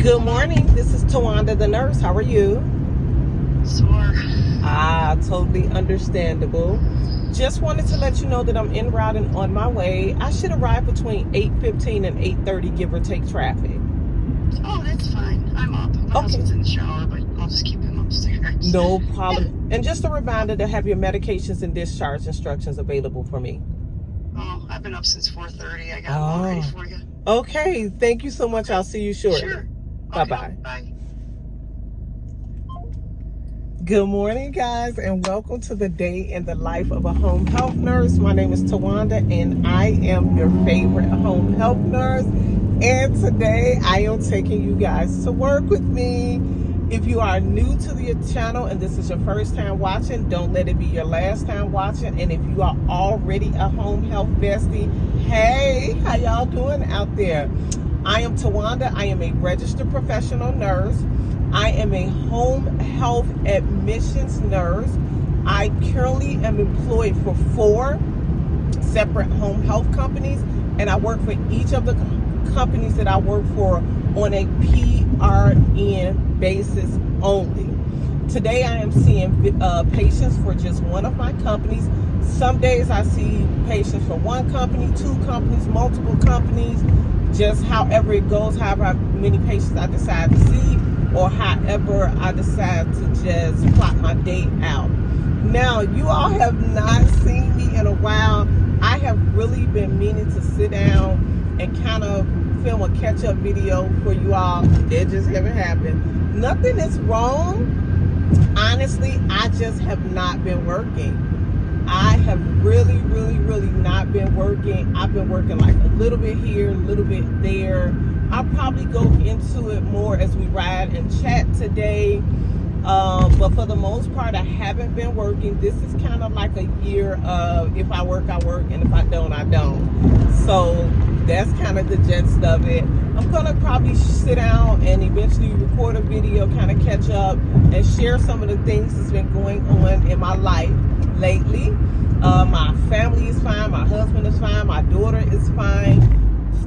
Good morning. This is Tawanda the nurse. How are you? Sore. Totally understandable. Just wanted to let you know that I'm en route and on my way. I should arrive between 8:15 and 8:30, give or take traffic. Oh, that's fine. I'm up. My husband's in the shower, but I'll just keep him upstairs. No problem. And just a reminder to have your medications and discharge instructions available for me. Oh, I've been up since 4:30. I got them all ready for you. Okay. Thank you so much. I'll see you shortly. Sure. Bye-bye. Okay, bye. Good morning, guys, and welcome to the day in the life of a home health nurse. My name is Tawanda, and I am your favorite home health nurse. And today, I am taking you guys to work with me. If you are new to the channel and this is your first time watching, don't let it be your last time watching. And if you are already a home health bestie, hey, how y'all doing out there? I am Tawanda. I am a registered professional nurse. I am a home health admissions nurse. I currently am employed for 4 separate home health companies, and I work for each of the companies that I work for on a PRN basis only. Today I am seeing patients for just one of my companies. Some days I see patients for one company, 2 companies, multiple companies, just however it goes, however many patients I decide to see, or however I decide to just plot my day out. Now, you all have not seen me in a while. I have really been meaning to sit down and kind of film a catch-up video for you all. It just haven't happened. Nothing is wrong. Honestly, I just have not been working. I have really not been working. I've been working like a little bit here, a little bit there. I'll probably go into it more as we ride and chat today. But for the most part, I haven't been working. This is kind of like a year of if I work, I work, and if I don't, I don't. So that's kind of the gist of it. I'm going to probably sit down and eventually record a video, kind of catch up and share some of the things that's been going on in my life lately. My family is fine. My husband is fine. My daughter is fine.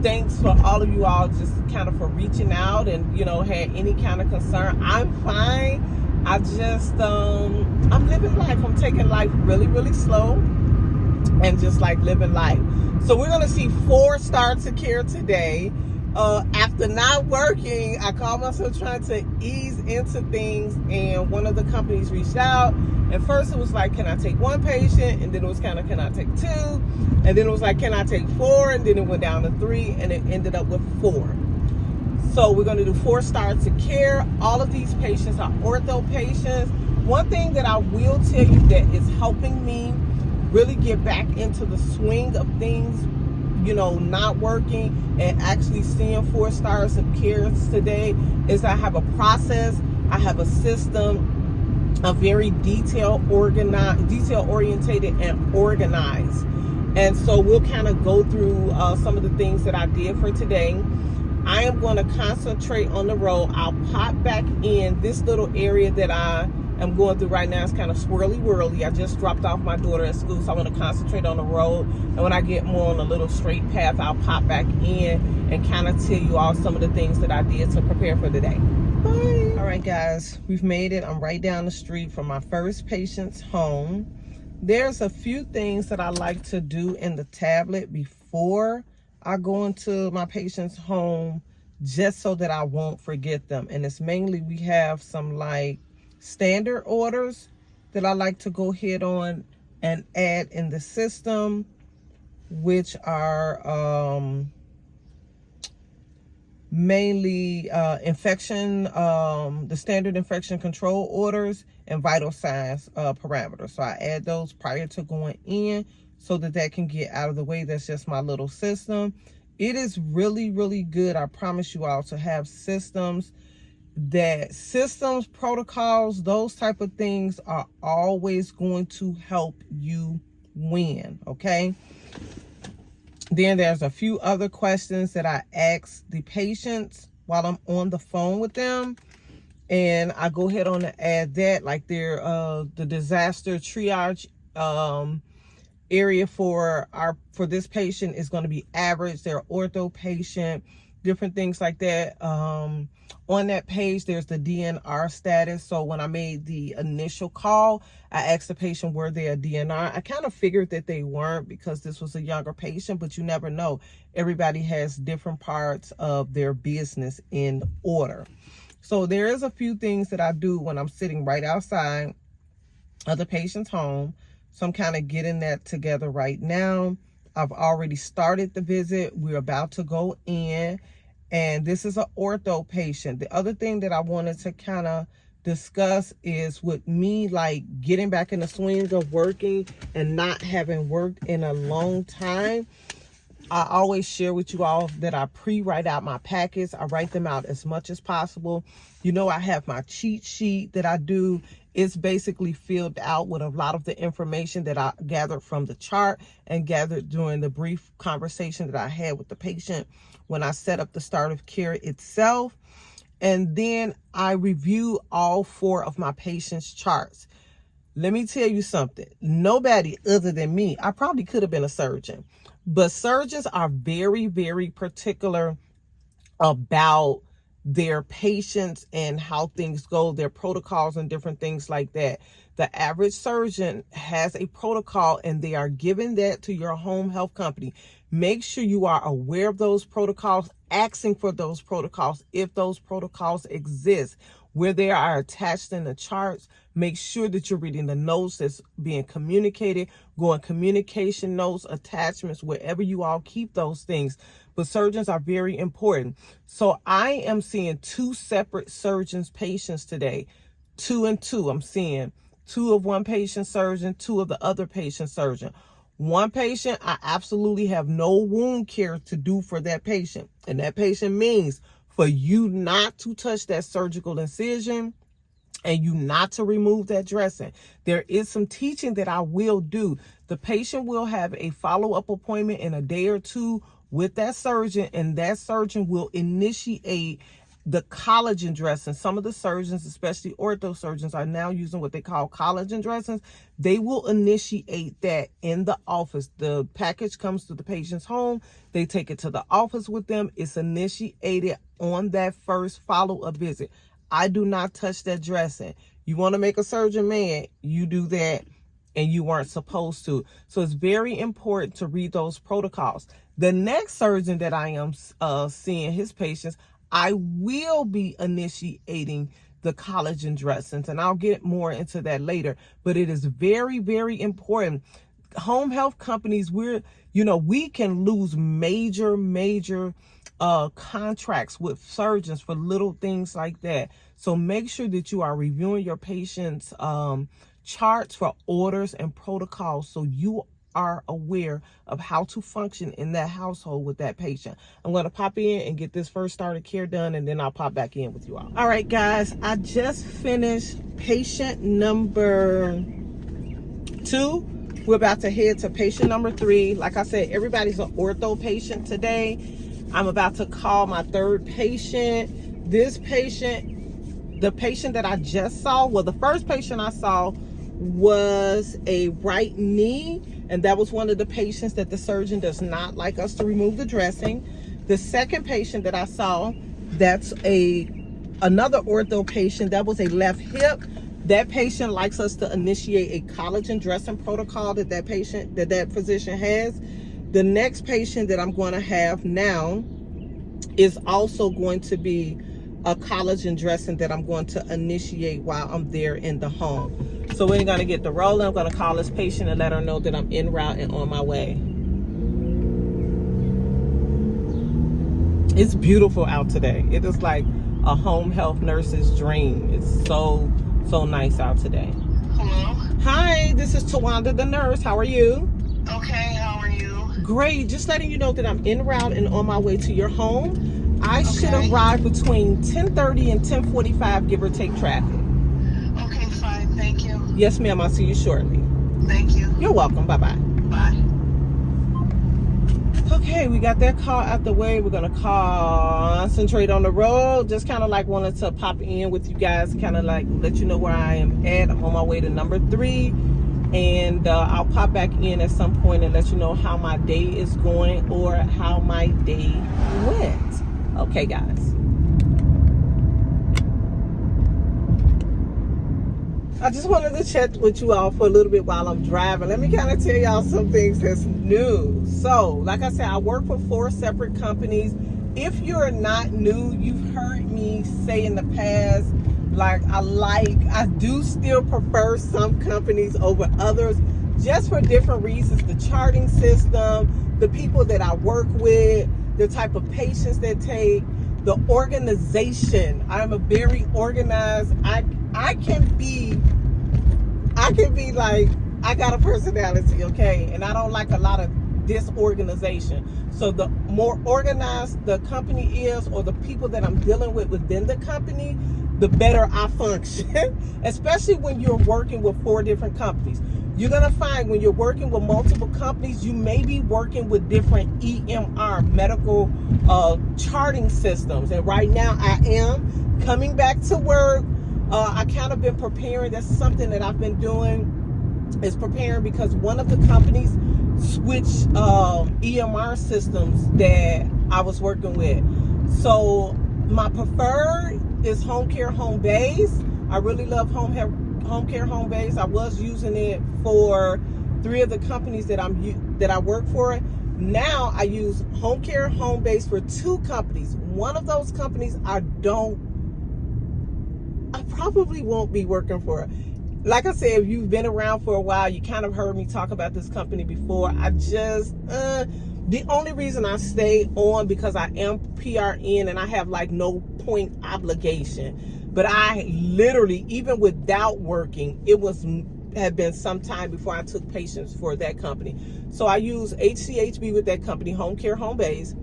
Thanks for all of you all just kind of for reaching out and, you know, had any kind of concern. I'm fine. I just, I'm living life. I'm taking life really slow and just like living life. So we're going to see 4 starts of care today. After not working, I called myself trying to ease into things, and one of the companies reached out. And first it was like, can I take 1 patient? And then it was kind of, can I take 2? And then it was like, can I take 4? And then it went down to 3, and it ended up with 4. So we're going to do 4 starts of care. All of these patients are ortho patients. One thing that I will tell you that is helping me really get back into the swing of things, you know, not working and actually seeing 4 stars of care today, is I have a process, I have a system, a very detail-orientated and organized. And so we'll kind of go through some of the things that I did for today. I am going to concentrate on the road. I'll pop back in this little area that I am going through right now. It's kind of swirly-whirly. I just dropped off my daughter at school, so I want to concentrate on the road. And when I get more on a little straight path, I'll pop back in and kind of tell you all some of the things that I did to prepare for the day. Bye. All right, guys, we've made it. I'm right down the street from my first patient's home. There's a few things that I like to do in the tablet before I go into my patient's home, just so that I won't forget them. And it's mainly, we have some like standard orders that I like to go ahead on and add in the system, which are mainly infection, the standard infection control orders and vital signs parameters. So I add those prior to going in so that that can get out of the way. That's just my little system. It is really good, I promise you all, to have systems. Protocols, those type of things are always going to help you win, okay? Then there's a few other questions that I ask the patients while I'm on the phone with them. And I go ahead on and add that, like the disaster triage area for this patient is going to be average. They're ortho patient. different things like that. On that page, there's the DNR status. So when I made the initial call, I asked the patient, were they a DNR? I kind of figured that they weren't because this was a younger patient, but you never know. Everybody has different parts of their business in order. So there is a few things that I do when I'm sitting right outside of the patient's home. So I'm kind of getting that together right now. I've already started the visit. We're about to go in. And this is an ortho patient. The other thing that I wanted to kind of discuss is with me, like getting back in the swing of working and not having worked in a long time. I always share with you all that I pre-write out my packets. I write them out as much as possible. You know, I have my cheat sheet that I do. It's basically filled out with a lot of the information that I gathered from the chart and gathered during the brief conversation that I had with the patient when I set up the start of care itself. And then I review all 4 of my patients' charts. Let me tell you something. Nobody other than me, I probably could have been a surgeon, but surgeons are very, very particular about their patients and how things go, their protocols and different things like that. The average surgeon has a protocol and they are giving that to your home health company. Make sure you are aware of those protocols, asking for those protocols if those protocols exist. Where they are attached in the charts, make sure that you're reading the notes that's being communicated, going communication notes, attachments, wherever you all keep those things. But surgeons are very important. So I am seeing 2 separate surgeons' patients today. 2 and 2. I'm seeing 2 of one patient surgeon, 2 of the other patient surgeon. One patient, I absolutely have no wound care to do for that patient. And that patient means for you not to touch that surgical incision and you not to remove that dressing. There is some teaching that I will do. The patient will have a follow-up appointment in a day or 2 with that surgeon, and that surgeon will initiate the collagen dressing. Some of the surgeons, especially ortho surgeons, are now using what they call collagen dressings. They will initiate that in the office. The package comes to the patient's home. They take it to the office with them. It's initiated on that first follow-up visit. I do not touch that dressing. You want to make a surgeon mad, you do that, and you weren't supposed to. So it's very important to read those protocols. The next surgeon that I am seeing his patients, I will be initiating the collagen dressings, and I'll get more into that later. But it is very, very important. Home health companies, we can lose major contracts with surgeons for little things like that. So make sure that you are reviewing your patients' charts for orders and protocols so you are aware of how to function in that household with that patient. I'm going to pop in and get this first start of care done, and then I'll pop back in with you all. All right, guys, I just finished patient number 2. We're about to head to patient number 3. Like I said, everybody's an ortho patient today. I'm about to call my 3rd patient. This patient, the patient that I just saw, well, the first patient I saw was a right knee, and that was one of the patients that the surgeon does not like us to remove the dressing. The second patient that I saw, that's another ortho patient. That was a left hip. That patient likes us to initiate a collagen dressing protocol that physician has. The next patient that I'm going to have now is also going to be a collagen dressing that I'm going to initiate while I'm there in the home. So we're going to get the rolling. I'm going to call this patient and let her know that I'm en route and on my way. It's beautiful out today. It is like a home health nurse's dream. It's so nice out today. Hello? Hi, this is Tawanda the nurse. How are you? Okay, how are you? Great. Just letting you know that I'm en route and on my way to your home. I should Okay. arrive between 10:30 and 10:45, give or take traffic. Okay, fine, thank you. Yes, ma'am. I'll see you shortly. Thank you. You're welcome. Bye-bye. Bye. Okay, we got that call out the way. We're going to concentrate on the road. Just kind of like wanted to pop in with you guys, kind of like let you know where I am at. I'm on my way to number 3. And I'll pop back in at some point and let you know how my day is going or how my day went. Okay, guys. I just wanted to chat with you all for a little bit while I'm driving. Let me kind of tell y'all some things that's new. So, like I said, I work for 4 separate companies. If you're not new, you've heard me say in the past, like I do still prefer some companies over others, just for different reasons. The charting system, the people that I work with, the type of patients they take, the organization. I'm a very organized. I can be like, I got a personality, okay? And I don't like a lot of disorganization. So the more organized the company is, or the people that I'm dealing with within the company, the better I function. Especially when you're working with 4 different companies. You're gonna find when you're working with multiple companies, you may be working with different EMR, medical charting systems. And right now I am coming back to work. I kind of been preparing. That's something that I've been doing, is preparing, because one of the companies switched EMR systems that I was working with. So my preferred is Home Care Home Base. I really love Home Care Home Base. I was using it for 3 of the companies that I work for. Now I use Home Care Home Base for 2 companies. One of those companies I probably won't be working for. Like I said, if you've been around for a while, you kind of heard me talk about this company before. I just, the only reason I stay on, because I am PRN and I have like no point obligation. But I literally, even without working, had been some time before I took patients for that company. So I use HCHB with that company, Home Care Home Base.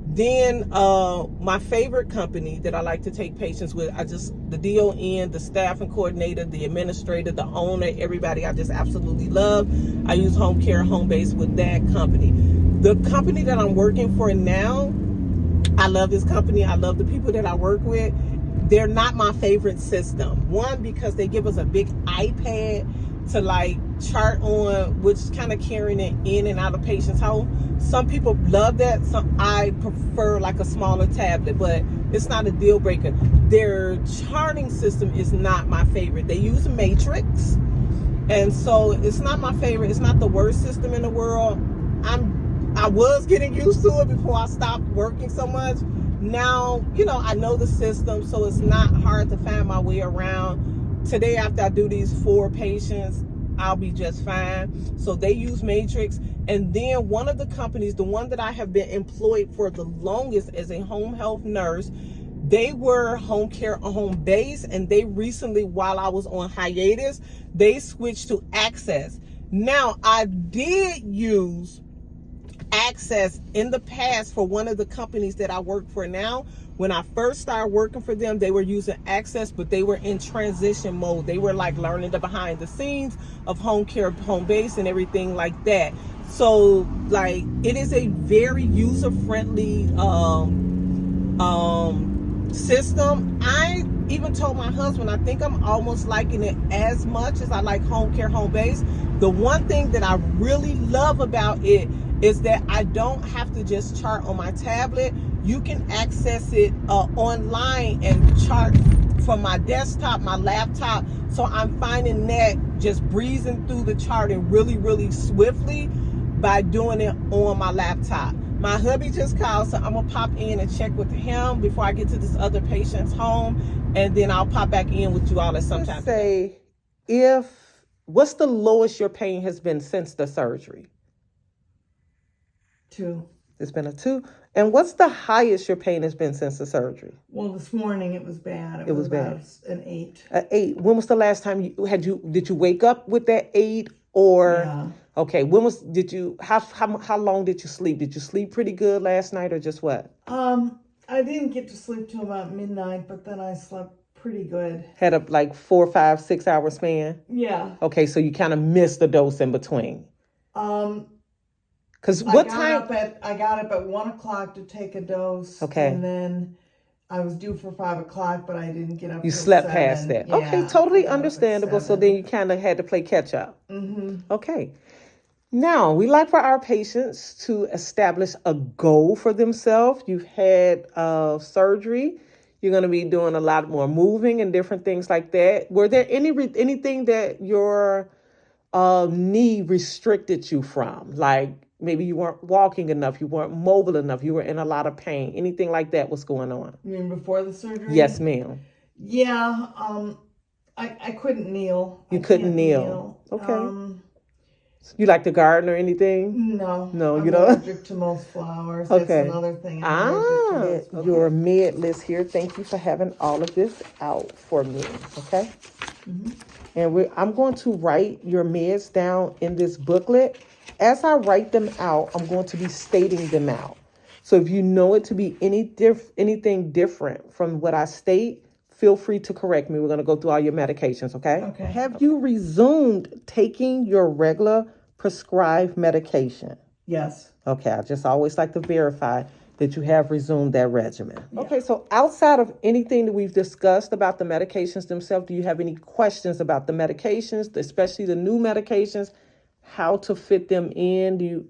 Then my favorite company that I like to take patients with, the DON, the staffing coordinator, the administrator, the owner, everybody I just absolutely love. I use Home Care Home Base with that company. The company that I'm working for now, I love this company. I love the people that I work with. They're not my favorite system. One, because they give us a big iPad to like chart on, which is kind of carrying it in and out of patients' home. Some people love that. I prefer like a smaller tablet, but it's not a deal breaker. Their charting system is not my favorite. They use a matrix, and so it's not my favorite. It's not the worst system in the world. I was getting used to it before I stopped working so much. Now, I know the system, so it's not hard to find my way around. Today, after I do these 4 patients, I'll be just fine. So they use Matrix. And then one of the companies, the one that I have been employed for the longest as a home health nurse, they were Home Care Home Base, and they recently, while I was on hiatus, they switched to Access. Now, I did use Access in the past for one of the companies that I work for now. When I first started working for them, they were using Access, but they were in transition mode. They were like learning the behind the scenes of Home Care Home Base and everything like that. So like, it is a very user-friendly system. I even told my husband, I think I'm almost liking it as much as I like Home Care Home Base. The one thing that I really love about it is that I don't have to just chart on my tablet. You can access it online and chart from my desktop, my laptop. So I'm finding that just breezing through the charting really, really swiftly by doing it on my laptop. My hubby just called, so I'm gonna pop in and check with him before I get to this other patient's home, and then I'll pop back in with you all at some time. Say, what's the lowest your pain has been since the surgery? 2. It's been a 2. And what's the highest your pain has been since the surgery? Well, this morning it was bad. It was bad. About an 8. An 8. When was the last time did you wake up with that 8, or? Yeah. Okay. How long did you sleep? Did you sleep pretty good last night, or just what? I didn't get to sleep till about midnight, but then I slept pretty good. Had a like 4, 5, 6 hour span? Yeah. Okay, so you kind of missed the dose in between. Because what time? I got up at 1 o'clock to take a dose. Okay. And then I was due for 5 o'clock, but I didn't get up. You till slept 7. past that. Yeah, okay, totally understandable. So then you kind of had to play catch up. Mm-hmm. Okay. Now, we like for our patients to establish a goal for themselves. You've had surgery. You're going to be doing a lot more moving and different things like that. Were there anything that your knee restricted you from? Like maybe you weren't walking enough, you weren't mobile enough, you were in a lot of pain. Anything like that was going on? You mean before the surgery? Yes, ma'am. Yeah, I couldn't kneel. You couldn't kneel. Okay. You like to garden or anything? No. No, I'm you don't? allergic to most flowers. Okay. That's another thing. I'm allergic to those. Your med list here. Thank you for having all of this out for me. Okay. Mm-hmm. And I'm going to write your meds down in this booklet. As I write them out, I'm going to be stating them out. So if you know it to be anything different from what I state, feel free to correct me. We're going to go through all your medications, okay? Okay. Have you resumed taking your regular prescribed medication? Yes. Okay, I just always like to verify that you have resumed that regimen. Yeah. Okay, so outside of anything that we've discussed about the medications themselves, do you have any questions about the medications, especially the new medications, how to fit them in? Do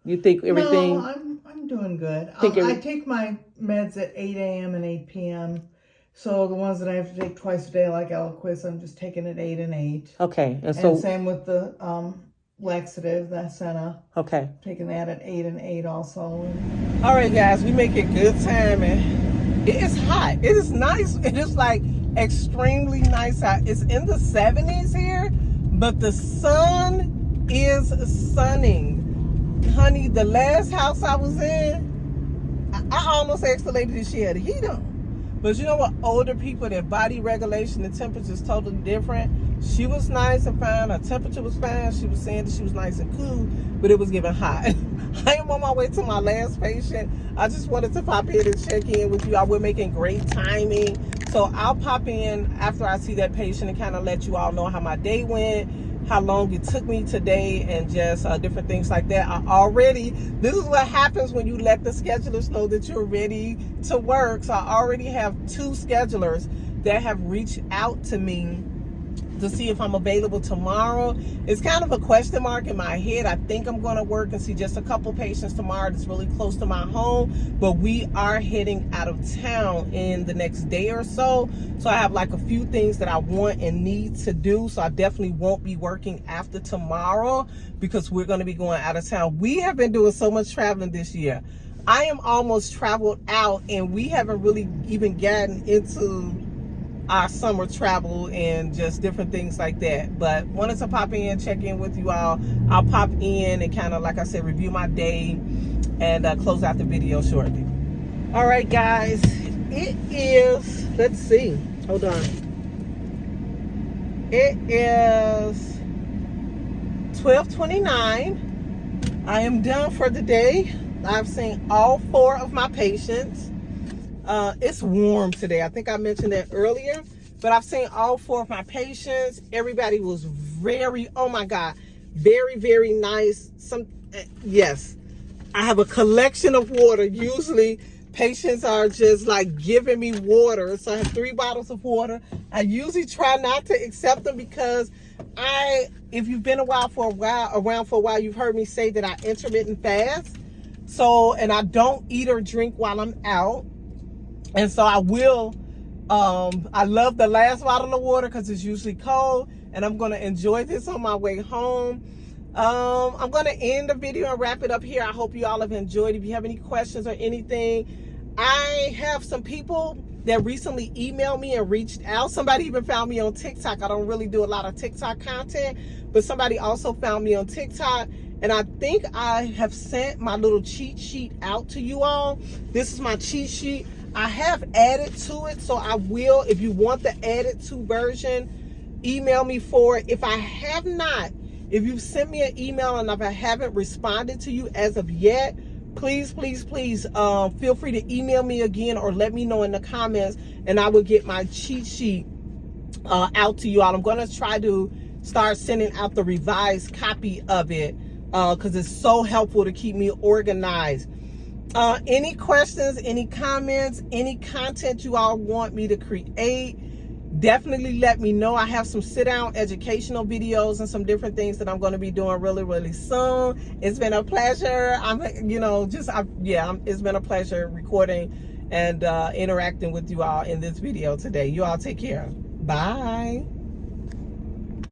you think everything? No, I'm doing good. I take my meds at 8 a.m. and 8 p.m. So the ones that I have to take twice a day, like Eliquis, I'm just taking at 8 and 8. Okay, and same with the laxative, the Senna. Okay. Taking that at 8 and 8 also. All right, guys, we making good time, and it is hot. It is nice. It is like extremely nice out. It's in the 70s here, but the sun is sunning. Honey, the last house I was in, I almost asked the lady if she had a heat on. But you know what? Older people, their body regulation, the temperature is totally different. She was nice and fine. Her temperature was fine. She was saying that she was nice and cool, but it was getting hot. I am on my way to my last patient. I just wanted to pop in and check in with you. We're making great timing. So I'll pop in after I see that patient and kind of let you all know how my day went, how long it took me today, and just different things like that. This is what happens when you let the schedulers know that you're ready to work. So I already have 2 schedulers that have reached out to me to see if I'm available tomorrow. It's kind of a question mark in my head. I think I'm going to work and see just a couple patients tomorrow that's really close to my home, but we are heading out of town in the next day or so. So I have like a few things that I want and need to do. So I definitely won't be working after tomorrow because we're going to be going out of town. We have been doing so much traveling this year. I am almost traveled out, and we haven't really even gotten into our summer travel and just different things like that. But wanted to pop in, check in with you all. I'll pop in and kind of, like I said, review my day and close out the video shortly. All right, guys, it is, let's see, hold on. It is 12:29. I am done for the day. I've seen all 4 of my patients. It's warm today. I think I mentioned that earlier, but I've seen all 4 of my patients. Everybody was very, oh my God, very, very nice. Yes, I have a collection of water. Usually patients are just like giving me water. So I have 3 bottles of water. I usually try not to accept them because if you've been around for a while, you've heard me say that I intermittent fast. So, and I don't eat or drink while I'm out. And so I will, I love the last bottle of water because it's usually cold, and I'm going to enjoy this on my way home. I'm going to end the video and wrap it up here. I hope you all have enjoyed. If you have any questions or anything, I have some people that recently emailed me and reached out. Somebody even found me on TikTok. I don't really do a lot of TikTok content, but somebody also found me on TikTok. And I think I have sent my little cheat sheet out to you all. This is my cheat sheet. I have added to it, so I will, if you want the added to version, email me for it. If I have not, if you've sent me an email and if I haven't responded to you as of yet, please, please, please feel free to email me again or let me know in the comments, and I will get my cheat sheet out to you all. I'm going to try to start sending out the revised copy of it because it's so helpful to keep me organized. Any questions, any comments, any content you all want me to create, Definitely let me know. I have some sit-down educational videos and some different things that I'm going to be doing really, really soon. It's been a pleasure. It's been a pleasure recording and interacting with you all in this video today. You all take care. Bye.